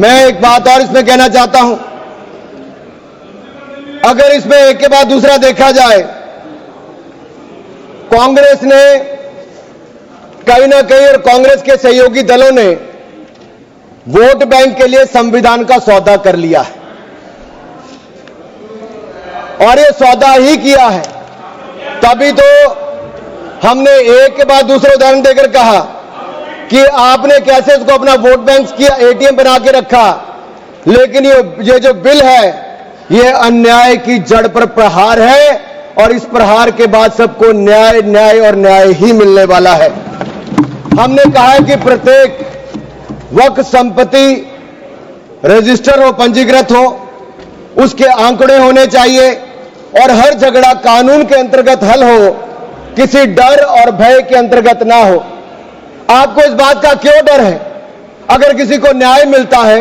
मैं एक बात और इसमें कहना चाहता हूं, अगर इसमें एक के बाद दूसरा देखा जाए, कांग्रेस ने कहीं ना कहीं और कांग्रेस के सहयोगी दलों ने वोट बैंक के लिए संविधान का सौदा कर लिया है और ये सौदा ही किया है। तभी तो हमने एक के बाद दूसरे उदाहरण देकर कहा कि आपने कैसे इसको अपना वोट बैंक किया, एटीएम बना के रखा, लेकिन ये जो बिल है ये अन्याय की जड़ पर प्रहार है और इस प्रहार के बाद सबको न्याय न्याय और न्याय ही मिलने वाला है। हमने कहा है कि प्रत्येक वक्फ संपत्ति रजिस्टर हो, पंजीकृत हो, उसके आंकड़े होने चाहिए और हर झगड़ा कानून के अंतर्गत हल हो, किसी डर और भय के अंतर्गत ना हो। आपको इस बात का क्यों डर है? अगर किसी को न्याय मिलता है,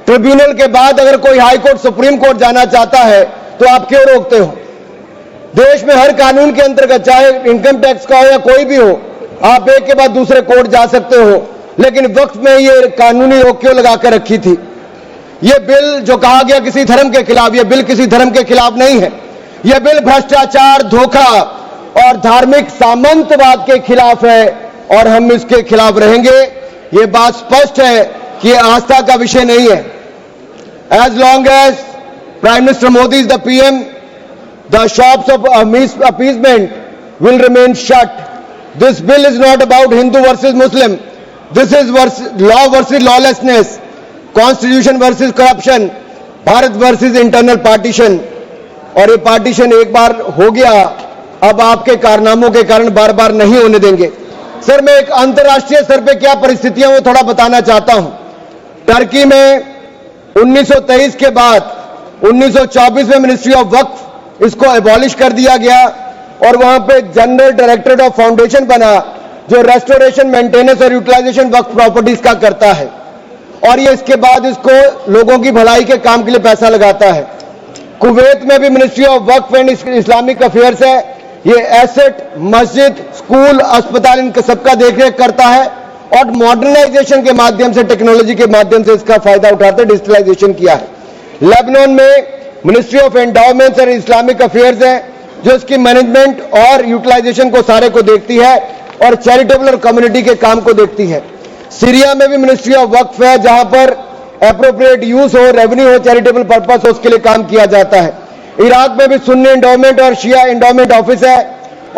ट्रिब्यूनल के बाद अगर कोई हाई कोर्ट, सुप्रीम कोर्ट जाना चाहता है तो आप क्यों रोकते हो? देश में हर कानून के अंतर्गत, चाहे इनकम टैक्स का हो या कोई भी हो, आप एक के बाद दूसरे कोर्ट जा सकते हो, लेकिन वक्फ में ये कानूनी रोक क्यों लगाकर रखी थी? ये बिल जो कहा गया किसी धर्म के खिलाफ, ये बिल किसी धर्म के खिलाफ नहीं है। यह बिल भ्रष्टाचार, धोखा और धार्मिक सामंतवाद के खिलाफ है और हम इसके खिलाफ रहेंगे। ये बात स्पष्ट है कि यह आस्था का विषय नहीं है। As long as prime minister Modi is the PM, the shops of appeasement will remain shut. This bill is not about Hindu versus Muslim. This is law versus lawlessness, constitution versus corruption, Bharat versus internal partition. और ये partition एक बार हो गया, अब आपके कारनामों के कारण बार बार नहीं होने देंगे। सर, मैं एक अंतर्राष्ट्रीय स्तर पे क्या परिस्थितियां वो थोड़ा बताना चाहता हूं। टर्की में 1923 के बाद 1924 में मिनिस्ट्री ऑफ वक्फ इसको एबॉलिश कर दिया गया और वहां पे जनरल डायरेक्टरेट ऑफ फाउंडेशन बना, जो रेस्टोरेशन, मेंटेनेंस और यूटिलाइजेशन वक्फ प्रॉपर्टीज का करता है और ये इसके बाद इसको लोगों की भलाई के काम के लिए पैसा लगाता है। कुवैत में भी ministry of Waqf and Islamic affairs है, ये एसेट, मस्जिद, स्कूल, अस्पताल, इनका सबका देखरेख करता है और मॉडर्नाइजेशन के माध्यम से, टेक्नोलॉजी के माध्यम से इसका फायदा उठाते हैं, डिजिटलाइजेशन किया है। लेबनान में ministry of endowments and Islamic affairs है, जो इसकी मैनेजमेंट और यूटिलाइजेशन को सारे को देखती है और चैरिटेबल और कम्युनिटी के काम को देखती है। सीरिया में भी मिनिस्ट्री ऑफ वक्फ है, जहां पर एप्रोप्रिएट यूज हो, रेवेन्यू हो, चैरिटेबल पर्पस हो, उसके लिए काम किया जाता है। इराक में भी सुन्नी एंडोमेंट और शिया एंडोमेंट ऑफिस है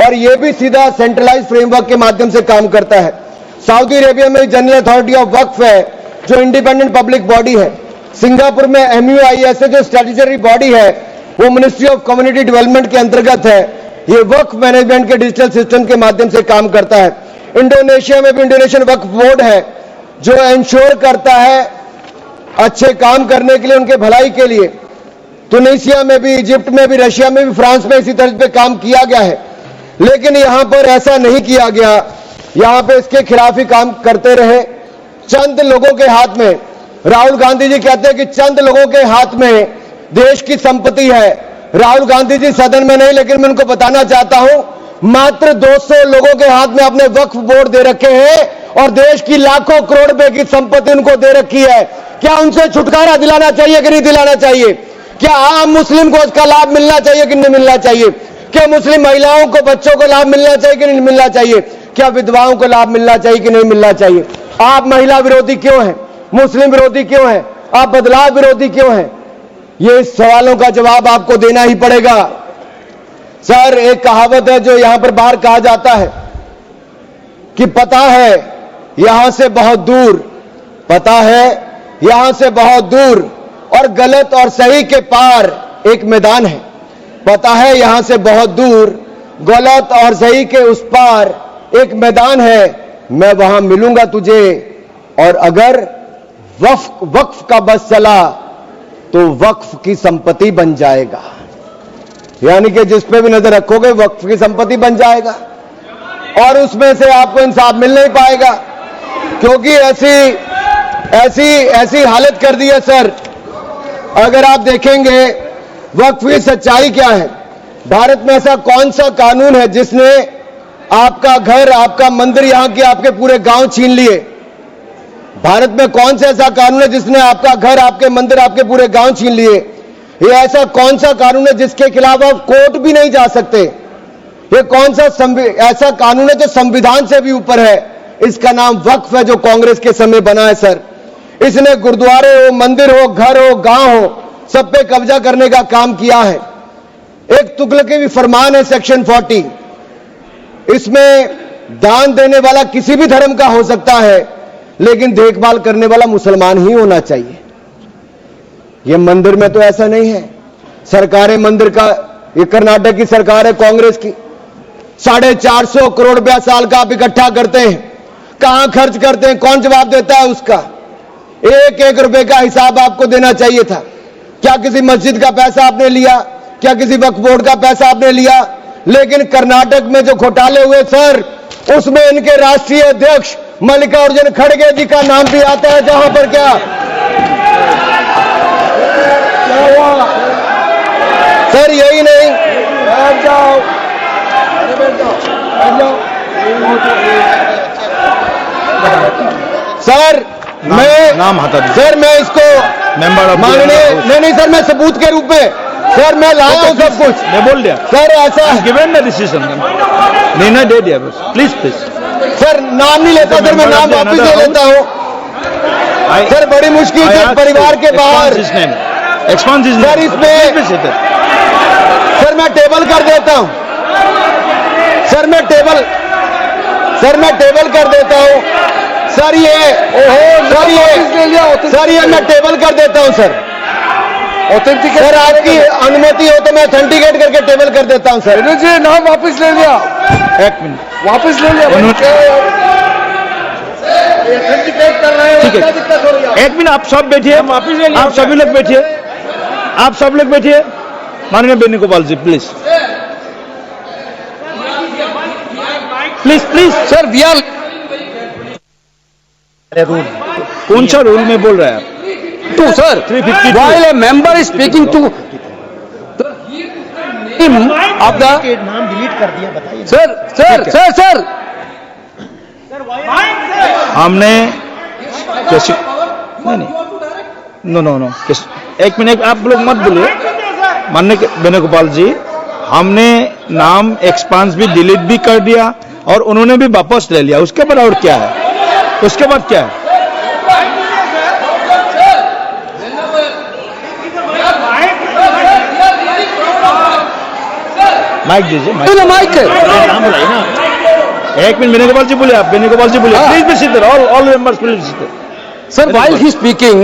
और यह भी सीधा सेंट्रलाइज फ्रेमवर्क के माध्यम से काम करता है। सऊदी अरेबिया में जनरल अथॉरिटी ऑफ वक्फ है, जो इंडिपेंडेंट पब्लिक बॉडी है। सिंगापुर में MUIS है, जो स्टैट्यूटरी बॉडी है, वो मिनिस्ट्री ऑफ कम्युनिटी डेवलपमेंट के अंतर्गत है। ये वक्फ मैनेजमेंट के डिजिटल सिस्टम के माध्यम से काम करता है। इंडोनेशिया में भी इंडोनेशियन वक्फ बोर्ड है, जो इंश्योर करता है अच्छे काम करने के लिए, उनके भलाई के लिए। तुनिसिया में भी, इजिप्ट में भी, रशिया में भी, फ्रांस में इसी तरह पे काम किया गया है, लेकिन यहां पर ऐसा नहीं किया गया। यहां पे इसके खिलाफ ही काम करते रहे। चंद लोगों के हाथ में, राहुल गांधी जी कहते हैं कि चंद लोगों के हाथ में देश की संपत्ति है। राहुल गांधी जी सदन में नहीं, लेकिन मैं उनको बताना चाहता हूं, मात्र 200 लोगों के हाथ में अपने वक्फ बोर्ड दे रखे हैं और देश की लाखों करोड़ रुपए की संपत्ति उनको दे रखी है। क्या उनसे छुटकारा दिलाना चाहिए कि नहीं दिलाना चाहिए? क्या आम मुस्लिम को उसका लाभ मिलना चाहिए कि नहीं मिलना चाहिए? क्या मुस्लिम महिलाओं को, बच्चों को लाभ मिलना चाहिए कि नहीं मिलना चाहिए? क्या विधवाओं को लाभ मिलना चाहिए कि नहीं मिलना चाहिए? आप महिला विरोधी क्यों हैं? मुस्लिम विरोधी क्यों हैं? आप बदलाव विरोधी क्यों हैं? ये सवालों का जवाब आपको देना ही पड़ेगा। सर, एक कहावत है जो यहां पर बाहर कहा जाता है कि पता है यहां से बहुत दूर, पता है यहां से बहुत दूर और गलत और सही के पार एक मैदान है। पता है यहां से बहुत दूर, गलत और सही के उस पार एक मैदान है। मैं वहां मिलूंगा तुझे और अगर वक्फ का बस चला तो वक्फ की संपत्ति बन जाएगा। यानी कि जिस पे भी नजर रखोगे वक्फ की संपत्ति बन जाएगा और उसमें से आपको इंसाफ मिल नहीं पाएगा, क्योंकि ऐसी हालत कर दी है। सर, अगर आप देखेंगे वक्फ की सच्चाई क्या है, भारत में ऐसा कौन सा कानून है जिसने आपका घर, आपका मंदिर, यहां के आपके पूरे गांव छीन लिए? भारत में कौन सा ऐसा कानून है जिसने आपका घर, आपके मंदिर, आपके पूरे गांव छीन लिए? ये ऐसा कौन सा कानून है जिसके खिलाफ आप कोर्ट भी नहीं जा सकते? ये कौन सा ऐसा कानून है जो संविधान से भी ऊपर है? इसका नाम वक्फ है, जो कांग्रेस के समय बना है सर। इसने गुरुद्वारे हो, मंदिर हो, घर हो, गांव हो, सब पे कब्जा करने का काम किया है। एक तुगलकी भी फरमान है सेक्शन 40, इसमें दान देने वाला किसी भी धर्म का हो सकता है, लेकिन देखभाल करने वाला मुसलमान ही होना चाहिए। यह मंदिर में तो ऐसा नहीं है। सरकारें मंदिर का, ये कर्नाटक की सरकार है कांग्रेस की, 450 करोड़ रुपया साल का आप इकट्ठा करते हैं, कहां खर्च करते हैं? कौन जवाब देता है उसका? एक एक रुपए का हिसाब आपको देना चाहिए था। क्या किसी मस्जिद का पैसा आपने लिया? क्या किसी वक्फ बोर्ड का पैसा आपने लिया? लेकिन कर्नाटक में जो घोटाले हुए सर, उसमें इनके राष्ट्रीय अध्यक्ष मल्लिकार्जुन खड़गे जी का नाम भी आता है। जहां पर क्या हुआ सर? यही नहीं, बैठ जाओ, सर नाम हटा दीजिए सर, मैं इसको मांगने नहीं सर, मैं सबूत के रूप में सर मैं लाया हूं सब कुछ। मैं बोल दिया सर, ऐसा गिवन द डिसीजन, निर्णय दे दिया बस। प्लीज प्लीज सर, नाम नहीं लेता सर, मैं नाम वापस ले लेता हूं सर। बड़ी मुश्किल से परिवार के बाहर सर, इसमें सर मैं टेबल कर देता हूं सर, मैं टेबल कर देता हूं सर। ये मैं टेबल कर देता हूं सर। ऑथेंटिकेट सर, आपकी अनुमति हो तो मैं ऑथेंटिकेट करके टेबल कर देता हूं सर। जी नाम वापस ले लिया, एक मिनट वापस ले लिया। ऑथेंटिकेट कर रहे हैं, ठीक है, एक मिनट आप सब बैठिए, आप सभी लोग बैठिए, आप सब लोग बैठिए। माननीय Venugopal ji please please please sir, we are rule, कौन सा रूल में बोल रहे हैं आप? to sir, 352. while a member is speaking to him of the नाम डिलीट कर दिया, बताइए। sir हमने कैसे नहीं नो एक मिनट आप लोग मत बोलिए। माननीय वेणुगोपाल जी, हमने नाम एक्सपांस भी डिलीट भी कर दिया और उन्होंने भी वापस ले लिया। उसके बाद और क्या है? उसके बाद क्या है? माइक दीजिए, माइक नाम बुलाइए ना। एक मिनट वेणुगोपाल जी बोलिए, आप वेणुगोपाल जी बोलिए। Please be sit, all members please sit. sir, while he is speaking,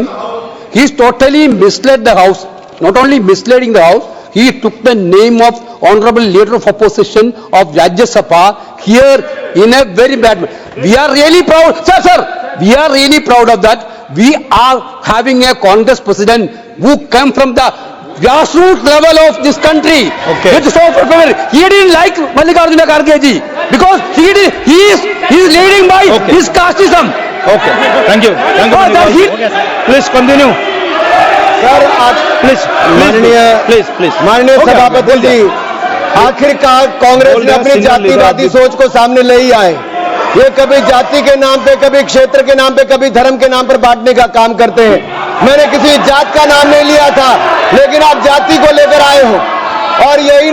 he is totally misled the house. Not only misleading the house, he took the name of honorable leader of opposition of Rajya Sabha here in a very bad way. We are really proud, sir, we are really proud of that. We are having a Congress president who came from the grassroots level of this country. Okay. He didn't like Mallikarjuna Kharge ji because he is leading by his casteism. Okay, thank you. Please continue. Sir माननीय सभापति जी, आखिरकार कांग्रेस ने अपनी जातिवादी सोच को सामने ले ही आए। ये कभी जाति के नाम पे, कभी क्षेत्र के नाम पे, कभी धर्म के नाम पर बांटने का काम करते हैं। मैंने किसी जात का नाम नहीं लिया था, लेकिन आप जाति को लेकर आए हो। और यही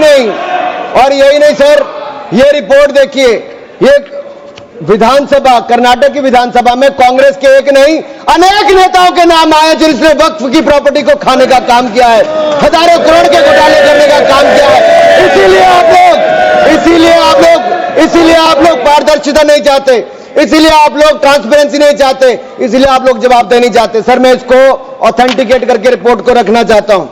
नहीं सर, ये रिपोर्ट देखिए, ये विधानसभा, कर्नाटक की विधानसभा में कांग्रेस के एक नहीं अनेक नेताओं के नाम आए जिसने वक्फ की प्रॉपर्टी को खाने का काम किया है, हजारों करोड़ के घोटाले करने का काम किया है। इसीलिए आप लोग पारदर्शिता नहीं चाहते, इसीलिए आप लोग ट्रांसपेरेंसी नहीं चाहते, इसीलिए आप लोग जवाबदेही नहीं चाहते। सर, मैं इसको ऑथेंटिकेट करके रिपोर्ट को रखना चाहता हूं।